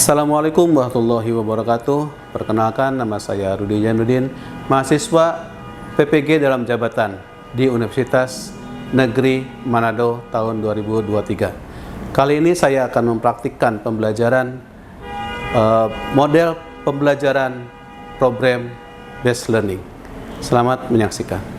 Assalamualaikum warahmatullahi wabarakatuh. Perkenalkan, nama saya Rudi Jainuddin, mahasiswa PPG dalam jabatan di Universitas Negeri Manado tahun 2023. Kali ini saya akan mempraktikkan pembelajaran model pembelajaran program based learning. Selamat menyaksikan.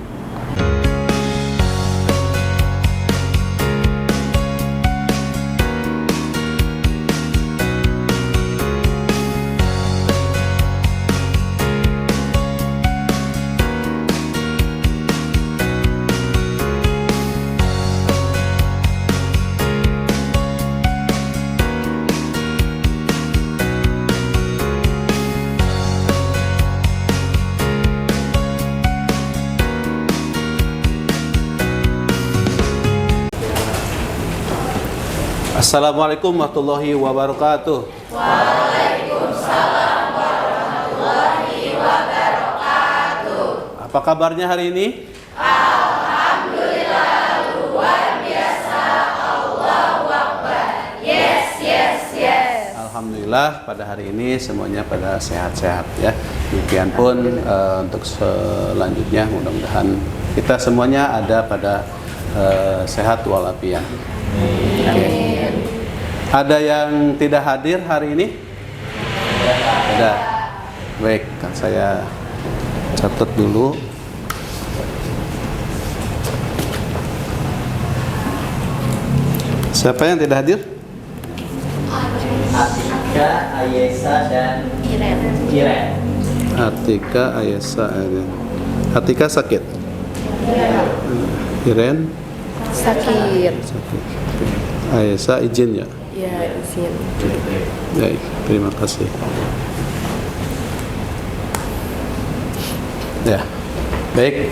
Assalamualaikum warahmatullahi wabarakatuh. Waalaikumsalam warahmatullahi wabarakatuh. Apa kabarnya hari ini? Alhamdulillah, luar biasa. Allahu Akbar. Yes, yes, yes. Alhamdulillah pada hari ini semuanya pada sehat-sehat ya. Demikian pun untuk selanjutnya mudah-mudahan kita semuanya ada pada sehat walafiat. Amin. Ada yang tidak hadir hari ini? Ada. Baik, saya catat dulu. Siapa yang tidak hadir? Atika, Ayesa, dan Iren. Atika, Ayesa, Iren. Atika sakit? Iren? Sakit. Sakit. Ayesa izin ya? Ya, izin. Baik, terima kasih. Ya, baik.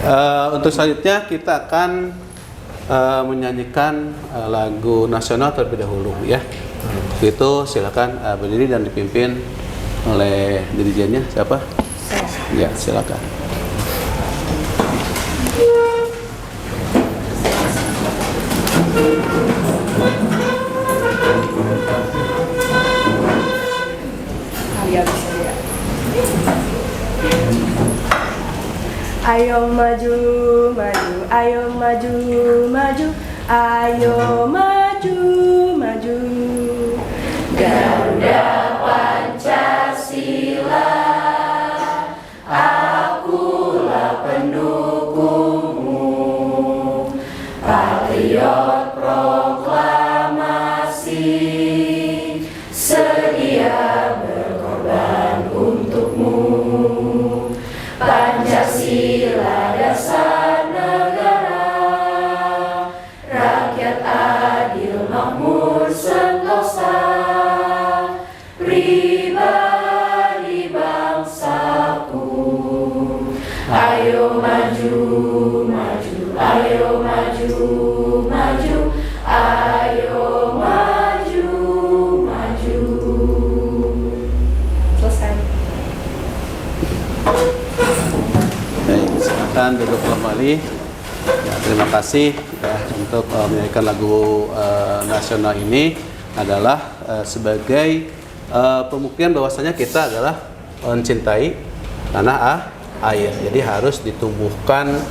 Untuk selanjutnya kita akan menyanyikan lagu nasional terlebih dahulu, ya. Itu silakan berdiri dan dipimpin oleh dirijennya. Siapa? Saya. Ya, silakan. Ayo maju, maju, ayo maju, maju, ayo maju, maju. Garuda Pancasila, akulah pendukungmu. Patriot proklamasi, sedia berkorban untukmu. Pancasila dasar negara, rakyat adil makmur sentosa, pribadi bangsaku. Ayo maju, maju, ayo maju, maju, ayo maju, maju. Selesai. Baik, silakan duduk kembali. Ya, terima kasih ya, untuk menyanyikan lagu nasional ini adalah sebagai pembuktian bahwasanya kita adalah mencintai tanah air. Jadi harus ditumbuhkan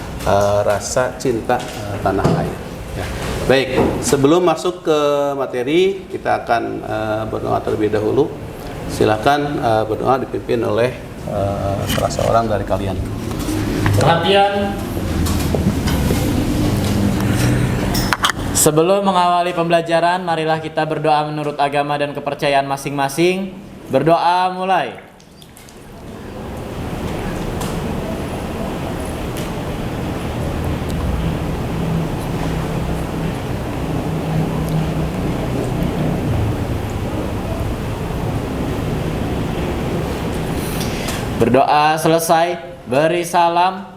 rasa cinta tanah air. Ya. Baik, sebelum masuk ke materi, kita akan berdoa terlebih dahulu. Silakan berdoa dipimpin oleh salah seorang dari kalian. Perhatian. Sebelum mengawali pembelajaran, marilah kita berdoa menurut agama dan kepercayaan masing-masing. Berdoa mulai. Berdoa selesai. Beri salam.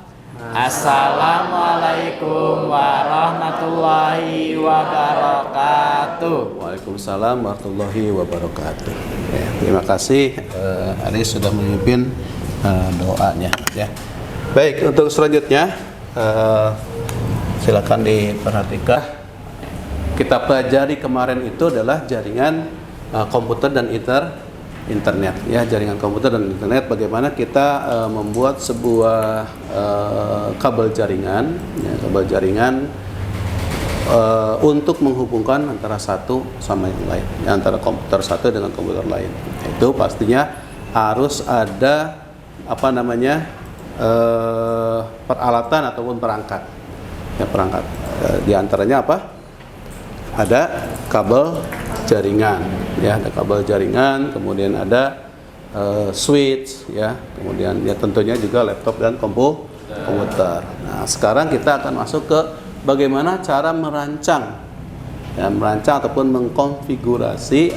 Assalamualaikum warahmatullahi wabarakatuh. Waalaikumsalam warahmatullahi wabarakatuh. Ya, terima kasih Aris sudah memimpin doanya. Ya. Baik, untuk selanjutnya silakan diperhatikan. Kita pelajari kemarin itu adalah jaringan komputer dan internet, ya, jaringan komputer dan internet. Bagaimana kita membuat sebuah kabel jaringan, ya, kabel jaringan untuk menghubungkan antara satu sama yang lain, ya, antara komputer satu dengan komputer lain. Itu pastinya harus ada peralatan ataupun perangkat, ya, perangkat. Di antaranya apa? Ada kabel jaringan, ya, ada kabel jaringan, kemudian ada switch, ya, kemudian ya tentunya juga laptop dan komputer. Nah, sekarang kita akan masuk ke bagaimana cara merancang, ya, merancang ataupun mengkonfigurasi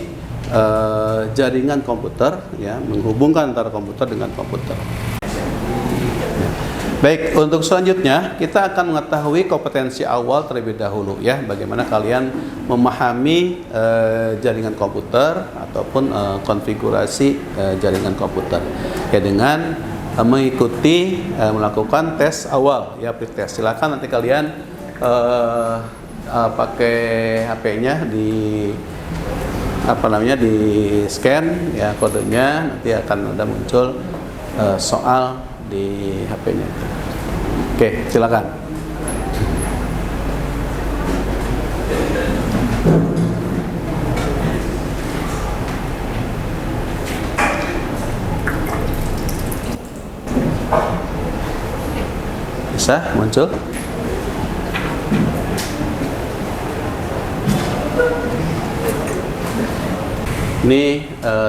jaringan komputer, ya, menghubungkan antara komputer dengan komputer. Baik, untuk selanjutnya kita akan mengetahui kompetensi awal terlebih dahulu, ya, bagaimana kalian memahami jaringan komputer ataupun konfigurasi jaringan komputer, ya, dengan mengikuti melakukan tes awal, ya, pretest. Silakan nanti kalian pakai HP-nya di di scan, ya, kodenya, nanti akan ada muncul soal di HP-nya. Oke, silakan. Bisa muncul? Ini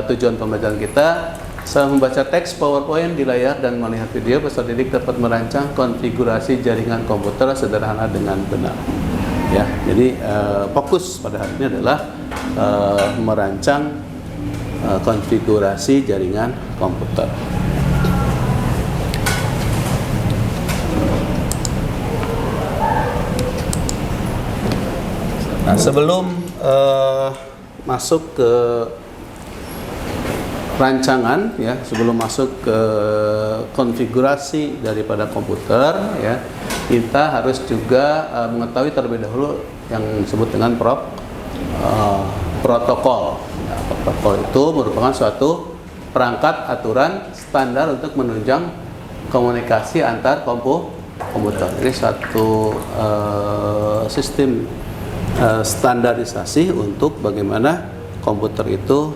tujuan pembelajaran kita. Setelah membaca teks PowerPoint di layar dan melihat video, peserta didik dapat merancang konfigurasi jaringan komputer sederhana dengan benar. Ya, jadi fokus pada hari ini adalah merancang konfigurasi jaringan komputer. Nah, sebelum masuk ke rancangan, ya, sebelum masuk ke konfigurasi daripada komputer, ya, kita harus juga mengetahui terlebih dahulu yang disebut dengan protokol. Ya, protokol itu merupakan suatu perangkat aturan standar untuk menunjang komunikasi antar komputer. Ini suatu sistem standarisasi untuk bagaimana komputer itu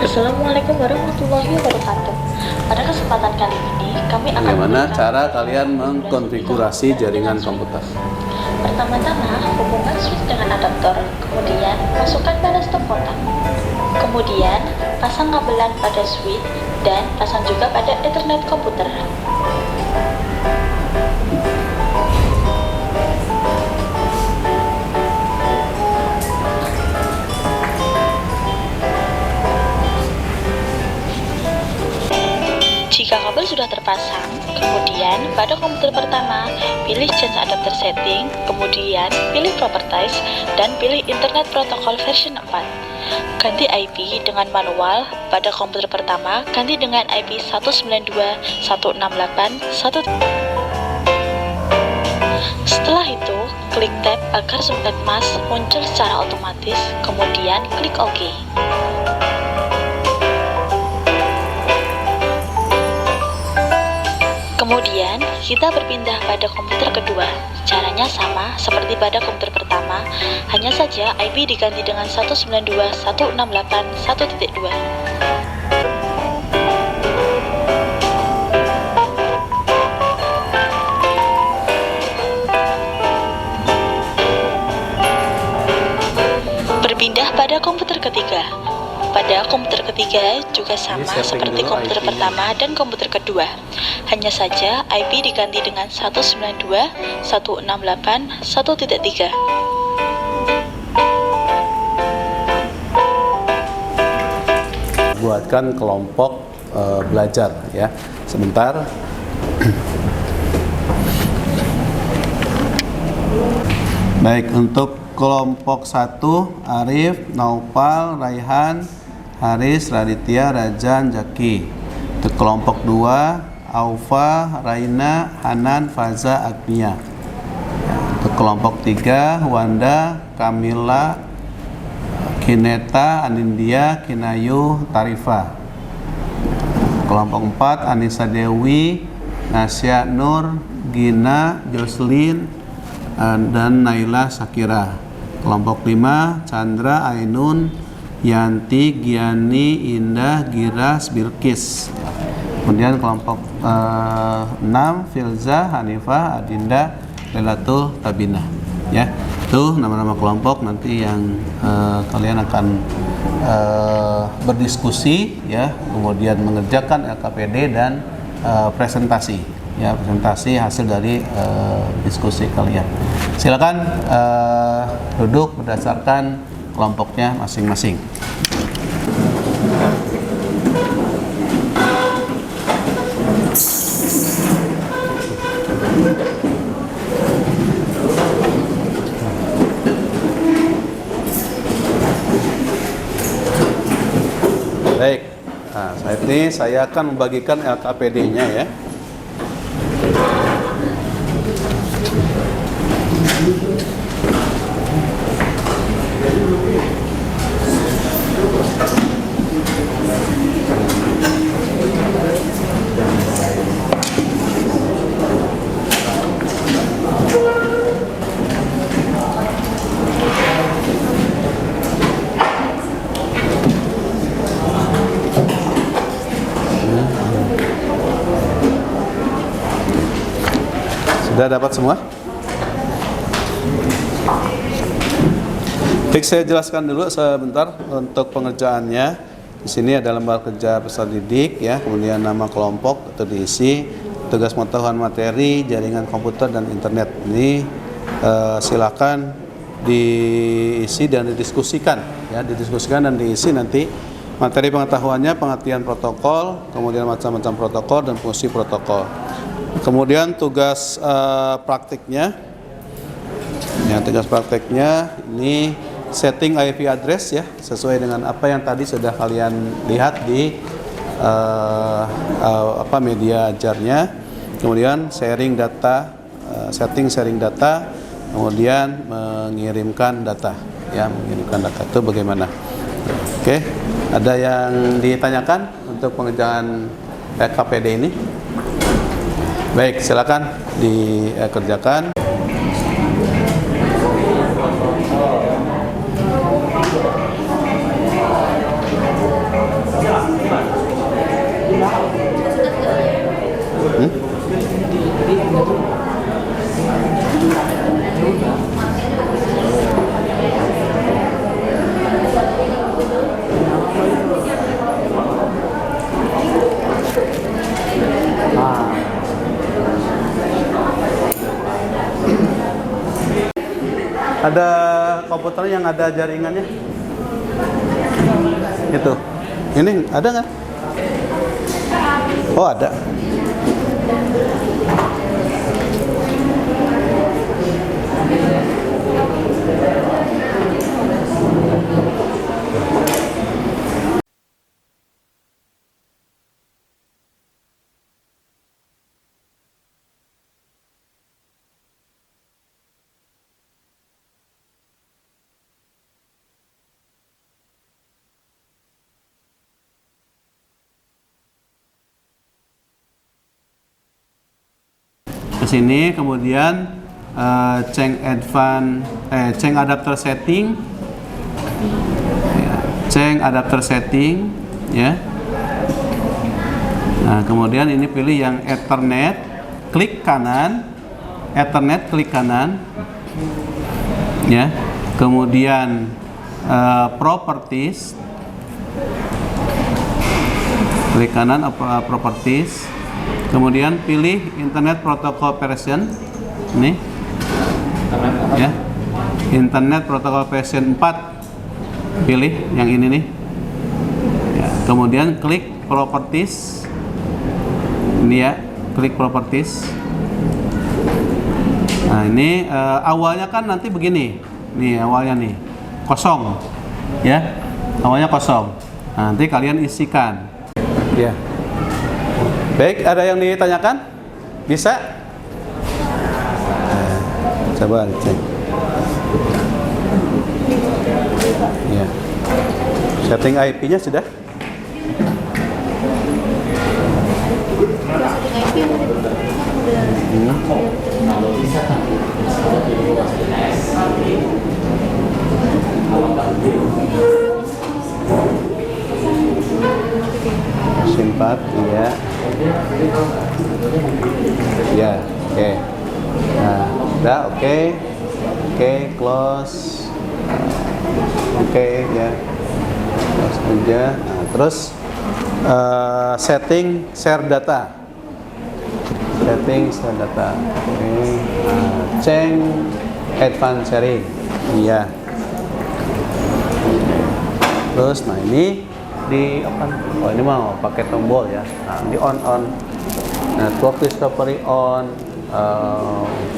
Assalamualaikum warahmatullahi wabarakatuh. Pada kesempatan kali ini kami akan bagaimana cara kalian mengkonfigurasi jaringan komputer. Pertama-tama hubungkan switch dengan adaptor, kemudian masukkan pada stop kontak. Kemudian pasang kabelan pada switch dan pasang juga pada Ethernet komputer. Jika kabel sudah terpasang, kemudian pada komputer pertama, pilih Change Adapter Setting, kemudian pilih Properties, dan pilih Internet Protocol version 4. Ganti IP dengan manual, pada komputer pertama, ganti dengan IP 192.168.1. Setelah itu, klik tab agar subnet mask muncul secara otomatis, kemudian klik OK. Kemudian, kita berpindah pada komputer kedua. Caranya sama seperti pada komputer pertama, hanya saja IP diganti dengan 192.168.1.2. Berpindah pada komputer ketiga. Pada komputer ketiga juga sama seperti komputer pertama dan komputer kedua. Hanya saja IP diganti dengan 192.168.1.3. Buatkan kelompok belajar, ya. Sebentar. Baik, untuk kelompok 1, Arif, Naufal, Raihan, Haris, Raditya, Rajan, Jaki. Untuk kelompok 2, Aufa, Raina, Hanan, Faza, Agnia. Untuk kelompok 3, Wanda, Kamila, Kineta, Anindya, Kinayu, Tarifa. Kelompok 4 Anissa Dewi, Nasya Nur, Gina, Jocelyn, dan Naila Sakira. Kelompok 5 Chandra, Ainun, Yanti, Giani, Indah, Giras, Bilkis. Kemudian kelompok 6 Filza, Hanifah, Adinda, Lailatul, Tabina. Ya, itu nama-nama kelompok nanti yang kalian akan berdiskusi, ya, kemudian mengerjakan LKPD dan presentasi, ya, presentasi hasil dari diskusi kalian. Silakan duduk berdasarkan kelompoknya masing-masing. Baik, nah, saat ini saya akan membagikan LKPD-nya, ya. Sudah dapat semua? Baik, saya jelaskan dulu sebentar untuk pengerjaannya. Di sini ada lembar kerja peserta didik, ya, kemudian nama kelompok itu diisi, tugas pengetahuan materi, jaringan komputer dan internet. Ini silakan diisi dan didiskusikan, ya, didiskusikan dan diisi nanti materi pengetahuannya, pengertian protokol, kemudian macam-macam protokol dan fungsi protokol. Kemudian tugas praktiknya, ya, tugas praktiknya ini setting IP address, ya, sesuai dengan apa yang tadi sudah kalian lihat di media ajarnya. Kemudian sharing data, setting sharing data, kemudian mengirimkan data, ya, mengirimkan data itu bagaimana? Oke, ada yang ditanyakan untuk pengerjaan LKPD ini? Baik, silakan dikerjakan. Ada komputer yang ada jaringannya? Itu. Ini ada nggak? Oh, ada. Ke sini, kemudian change adapter setting, ya, change adapter setting, ya. Nah, kemudian ini pilih yang Ethernet, klik kanan, Ethernet klik kanan, ya. Kemudian properties, klik kanan, properties. Kemudian pilih Internet Protocol Version, ini, ya, Internet Protocol Version 4, pilih yang ini nih, ya. Kemudian klik Properties, ini, ya, klik Properties. Nah, ini awalnya kan nanti begini, nih awalnya nih kosong, ya, awalnya kosong. Nah, nanti kalian isikan, ya. Baik, ada yang ditanyakan? Bisa? Coba cek. Ya. Setting IP-nya sudah? Simpat, iya. Ya, oke. Nah, udah, oke. Oke, close. Oke, ya. Close aja. Nah, terus setting share data. Setting share data. Oke. Nah, change advanced sharing. Iya. Terus, nah ini di apa? Oh ini mau pakai tombol ya. Nah, di on. Network discovery on,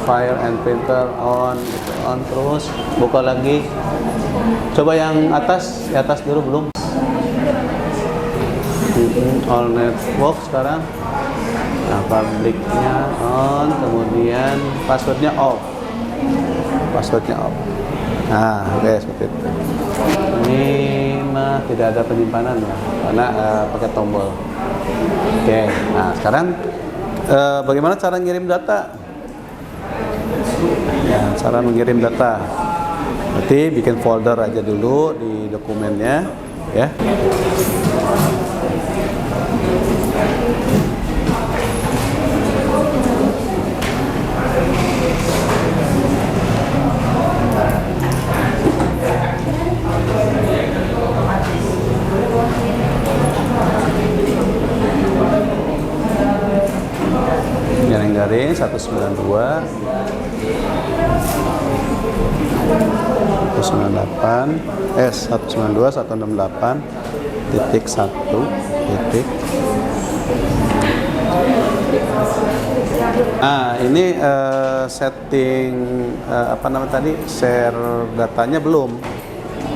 file and printer on, gitu. On terus. Buka lagi. Coba yang atas, di atas dulu belum. All network sekarang. Nah, publicnya on, kemudian passwordnya off. Nah, oke, seperti itu. Ini mah tidak ada penyimpanan ya, karena pakai tombol. Oke, nah sekarang bagaimana cara ngirim data? Ya, cara mengirim data. Berarti bikin folder aja dulu di dokumennya, ya. Garing 192 192.168 titik. Nah, ini setting apa namanya tadi, share datanya belum.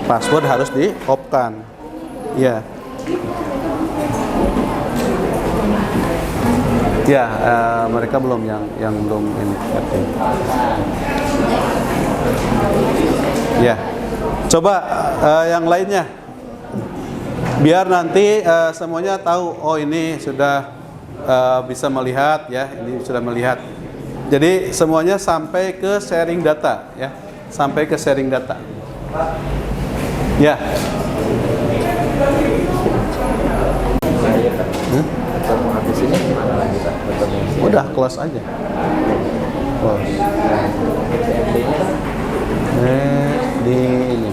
Password harus di-off-kan. Ya. Ya, mereka belum yang belum ini setting. Ya, coba yang lainnya, biar nanti semuanya tahu. Oh ini sudah bisa melihat ya, ini sudah melihat. Jadi semuanya sampai ke sharing data ya, sampai ke sharing data. Ya. Udah close aja. Close. Di ini.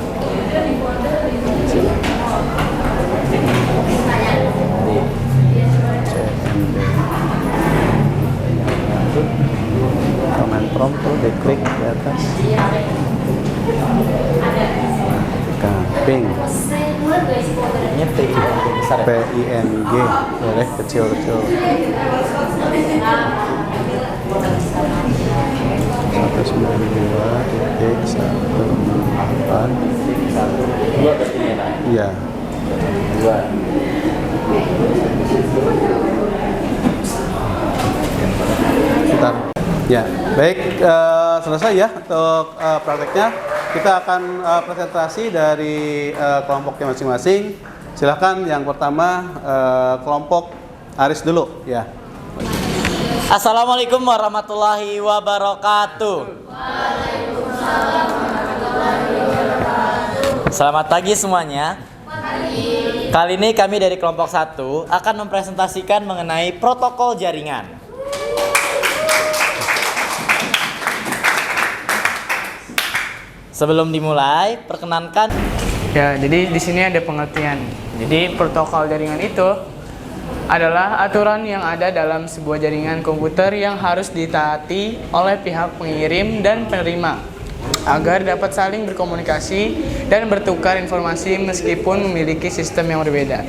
Sini. Command prompt tuh diklik di atas. Ping. PING boleh kecil-kecil. 192.168. Iya. Sebentar. Ya, baik, selesai ya untuk prakteknya. Kita akan presentasi dari kelompoknya masing-masing. Silahkan yang pertama kelompok Aris dulu ya. Assalamualaikum warahmatullahi wabarakatuh. Waalaikumsalam warahmatullahi wabarakatuh. Selamat pagi semuanya. Kali ini kami dari kelompok 1 akan mempresentasikan mengenai protokol jaringan. Sebelum dimulai, perkenankan. Ya, jadi di sini ada pengertian. Jadi protokol jaringan itu adalah aturan yang ada dalam sebuah jaringan komputer yang harus ditaati oleh pihak pengirim dan penerima agar dapat saling berkomunikasi dan bertukar informasi meskipun memiliki sistem yang berbeda.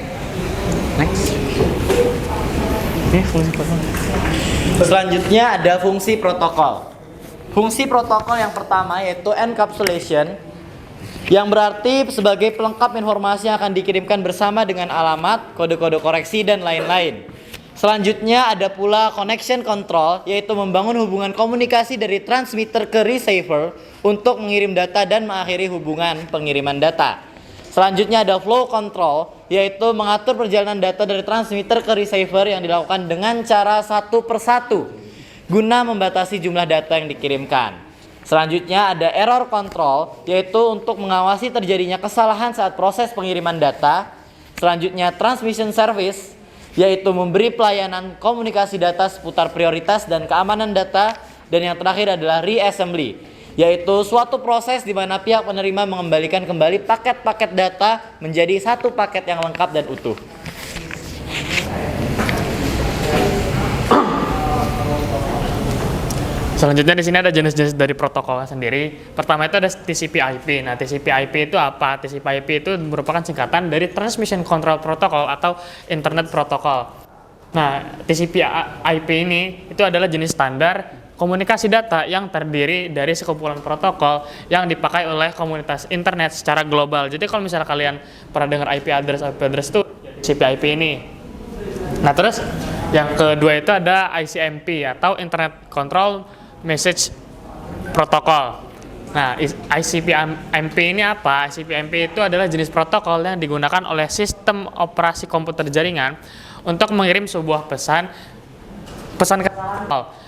Next. Ini fungsi protokol. Selanjutnya ada fungsi protokol. Fungsi protokol yang pertama yaitu encapsulation, yang berarti sebagai pelengkap informasi yang akan dikirimkan bersama dengan alamat, kode-kode koreksi, dan lain-lain. Selanjutnya ada pula connection control, yaitu membangun hubungan komunikasi dari transmitter ke receiver untuk mengirim data dan mengakhiri hubungan pengiriman data. Selanjutnya ada flow control, yaitu mengatur perjalanan data dari transmitter ke receiver yang dilakukan dengan cara satu persatu guna membatasi jumlah data yang dikirimkan. Selanjutnya ada error control, yaitu untuk mengawasi terjadinya kesalahan saat proses pengiriman data. Selanjutnya transmission service, yaitu memberi pelayanan komunikasi data seputar prioritas dan keamanan data. Dan yang terakhir adalah reassembly, yaitu suatu proses di mana pihak penerima mengembalikan kembali paket-paket data menjadi satu paket yang lengkap dan utuh. Selanjutnya di sini ada jenis-jenis dari protokolnya sendiri. Pertama itu ada TCP/IP. Nah, TCP/IP itu apa? TCP/IP itu merupakan singkatan dari Transmission Control Protocol atau Internet Protocol. Nah, TCP/IP ini itu adalah jenis standar komunikasi data yang terdiri dari sekumpulan protokol yang dipakai oleh komunitas internet secara global. Jadi kalau misalnya kalian pernah dengar IP address itu TCP/IP ini. Nah, terus yang kedua itu ada ICMP atau Internet Control Message Protocol. Nah, ICMP ini apa? ICMP itu adalah jenis protokol yang digunakan oleh sistem operasi komputer jaringan untuk mengirim sebuah pesan ke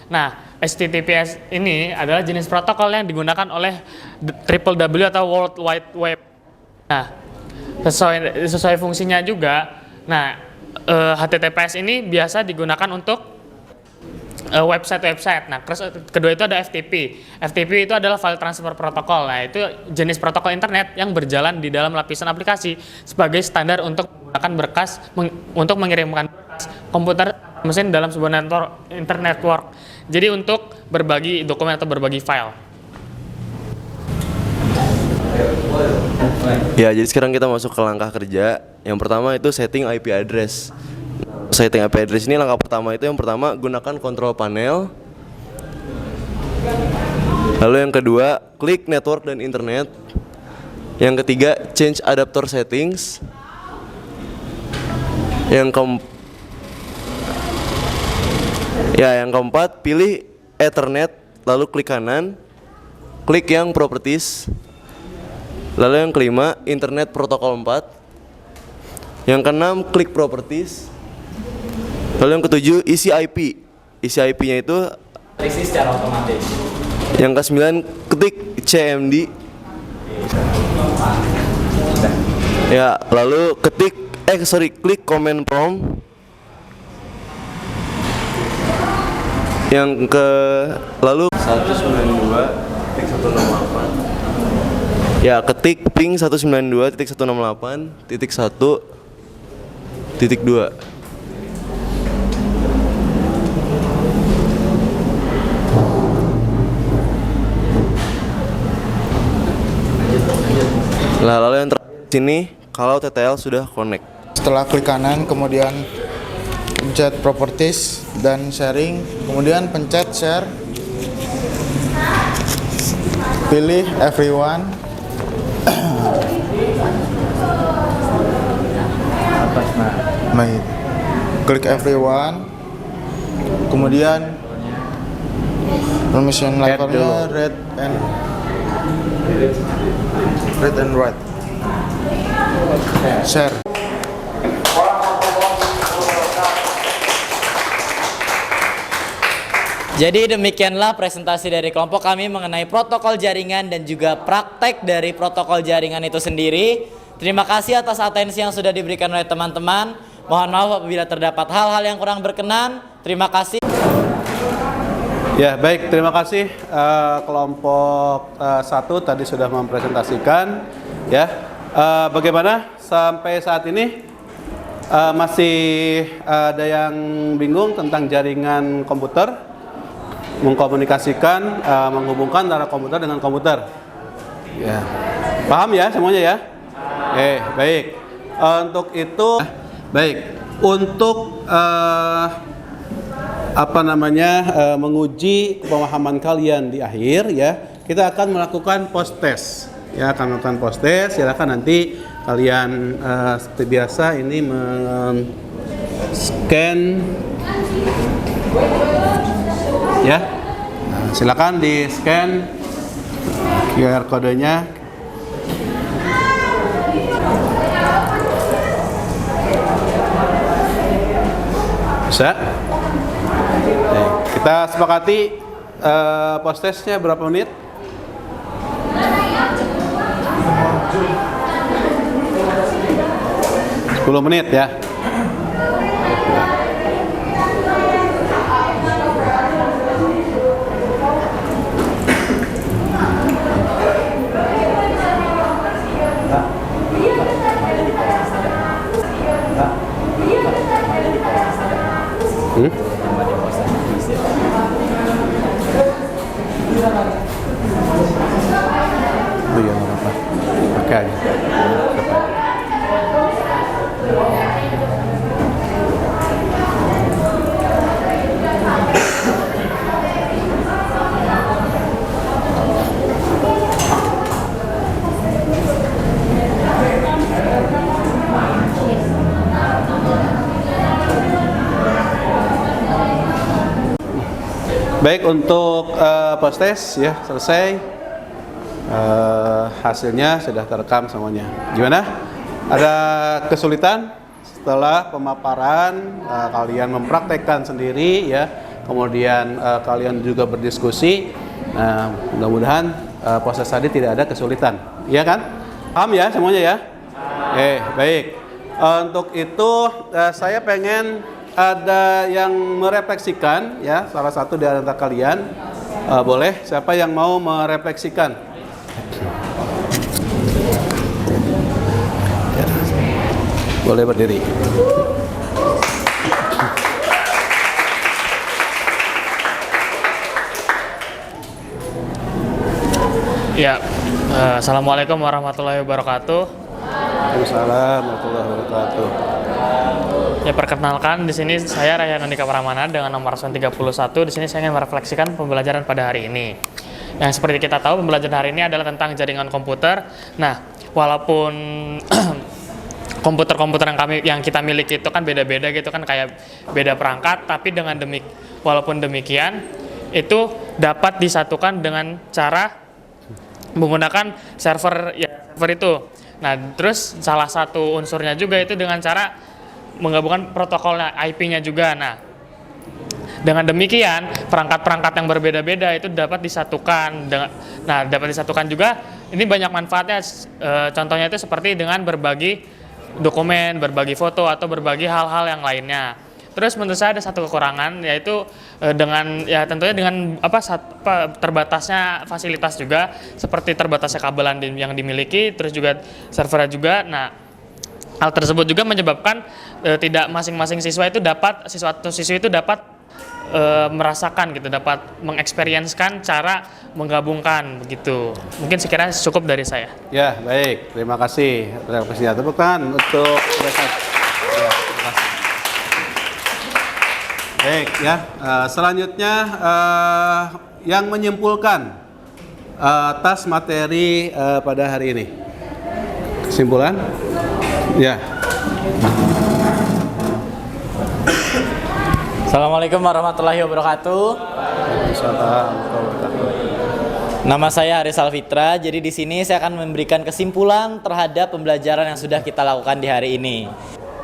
Nah, HTTPS ini adalah jenis protokol yang digunakan oleh WWW atau World Wide Web. Nah, sesuai fungsinya juga. Nah, HTTPS ini biasa digunakan untuk website. Nah, terus kedua itu ada FTP. FTP itu adalah File Transfer Protocol. Nah, itu jenis protokol internet yang berjalan di dalam lapisan aplikasi sebagai standar untuk menggunakan berkas untuk mengirimkan berkas komputer mesin dalam sebuah internet network. Jadi untuk berbagi dokumen atau berbagi file. Ya, jadi sekarang kita masuk ke langkah kerja. Yang pertama itu setting IP address. Setting IP address ini langkah pertama itu yang pertama gunakan control panel. Lalu yang kedua, klik network dan internet. Yang ketiga, change adapter settings. Yang keempat, pilih Ethernet, lalu klik kanan, klik yang properties. Lalu yang kelima, Internet Protokol 4. Yang keenam, klik properties. Lalu yang ketujuh, isi IP. Isi IP-nya itu Isi secara otomatis. Yang ke-9, ketik CMD. Ya, lalu klik command prompt. Lalu 192.168. Ya, ketik ping 192.168.1.2. Nah, lalu yang terakhir sini kalau TTL sudah connect. Setelah klik kanan, kemudian pencet properties dan sharing, kemudian pencet share, pilih everyone, baik, klik everyone, kemudian permission levelnya red and white, share. Jadi demikianlah presentasi dari kelompok kami mengenai protokol jaringan dan juga praktek dari protokol jaringan itu sendiri. Terima kasih atas atensi yang sudah diberikan oleh teman-teman. Mohon maaf apabila terdapat hal-hal yang kurang berkenan. Terima kasih. Ya, baik, terima kasih kelompok 1 tadi sudah mempresentasikan ya. Bagaimana sampai saat ini masih ada yang bingung tentang jaringan komputer? Mengkomunikasikan, menghubungkan antara komputer dengan komputer. Ya. Paham ya semuanya ya? Baik. Untuk itu untuk menguji pemahaman kalian di akhir ya, kita akan melakukan post test. Ya, akan melakukan post test. Silakan nanti kalian seperti biasa ini scan ya. Nah, silakan di scan QR kodenya. Bisa? Kita sepakati post-testnya berapa menit? 10 menit ya. Oh iya, nggak apa-apa. Pakai aja. Baik, untuk post test ya selesai. Hasilnya sudah terekam semuanya. Gimana? Ada kesulitan setelah pemaparan? Kalian mempraktekkan sendiri ya. Kemudian kalian juga berdiskusi. Nah, mudah-mudahan post test tadi tidak ada kesulitan. Iya kan? Paham ya semuanya ya? Baik. Untuk itu saya pengen ada yang merefleksikan ya, salah satu di antara kalian. Boleh, siapa yang mau merefleksikan? Ya. Boleh berdiri. Ya, assalamualaikum warahmatullahi wabarakatuh. Waalaikumsalam warahmatullahi wabarakatuh. Ya, perkenalkan, di sini saya Rayhan Andika Pramana dengan nomor absen 31. Di sini saya ingin merefleksikan pembelajaran pada hari ini. Yang seperti kita tahu, pembelajaran hari ini adalah tentang jaringan komputer. Nah, walaupun komputer-komputer yang kita miliki itu kan beda-beda gitu kan, kayak beda perangkat, tapi walaupun demikian itu dapat disatukan dengan cara menggunakan server itu. Nah, terus salah satu unsurnya juga itu dengan cara menggabungkan protokolnya, IP-nya juga. Nah, dengan demikian perangkat-perangkat yang berbeda-beda itu dapat disatukan. Dapat disatukan juga. Ini banyak manfaatnya. Contohnya itu seperti dengan berbagi dokumen, berbagi foto, atau berbagi hal-hal yang lainnya. Terus menurut saya ada satu kekurangan, yaitu tentunya dengan terbatasnya fasilitas juga, seperti terbatasnya kabelan yang dimiliki, terus juga servernya juga. Nah, hal tersebut juga menyebabkan tidak masing-masing siswa itu dapat merasakan gitu, dapat mengeksperienskan cara menggabungkan begitu. Mungkin sekiranya cukup dari saya. Ya, baik. Terima kasih. Terima kasih. Tepuk tangan untuk ya, terima kasih. Baik ya. Selanjutnya yang menyimpulkan atas materi pada hari ini. Kesimpulan? Ya. Assalamualaikum warahmatullahi wabarakatuh. Nama saya Haris Alfitra. Jadi di sini saya akan memberikan kesimpulan terhadap pembelajaran yang sudah kita lakukan di hari ini.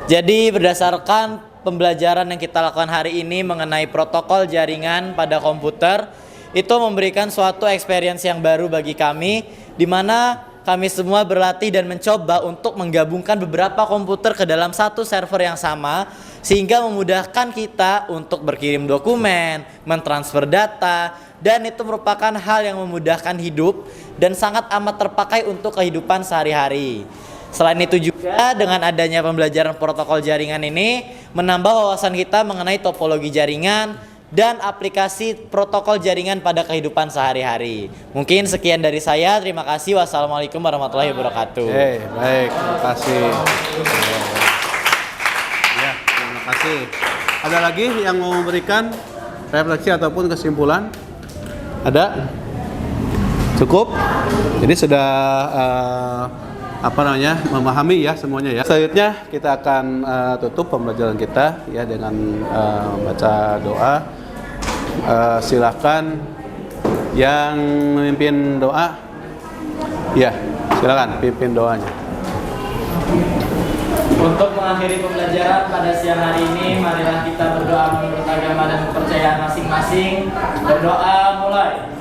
Jadi berdasarkan pembelajaran yang kita lakukan hari ini mengenai protokol jaringan pada komputer, itu memberikan suatu experience yang baru bagi kami, di mana kami semua berlatih dan mencoba untuk menggabungkan beberapa komputer ke dalam satu server yang sama, sehingga memudahkan kita untuk berkirim dokumen, mentransfer data, dan itu merupakan hal yang memudahkan hidup dan sangat amat terpakai untuk kehidupan sehari-hari. Selain itu juga dengan adanya pembelajaran protokol jaringan ini menambah wawasan kita mengenai topologi jaringan dan aplikasi protokol jaringan pada kehidupan sehari-hari. Mungkin sekian dari saya. Terima kasih. Wassalamualaikum warahmatullahi wabarakatuh. Baik, terima kasih. Ya, terima kasih. Ada lagi yang mau memberikan refleksi ataupun kesimpulan? Ada? Cukup? Jadi sudah memahami ya semuanya ya. Selanjutnya kita akan tutup pembelajaran kita ya dengan baca doa. Silakan yang memimpin doa. Ya, silakan pimpin doanya. Untuk mengakhiri pembelajaran pada siang hari ini, marilah kita berdoa menurut agama dan kepercayaan masing-masing. Berdoa mulai.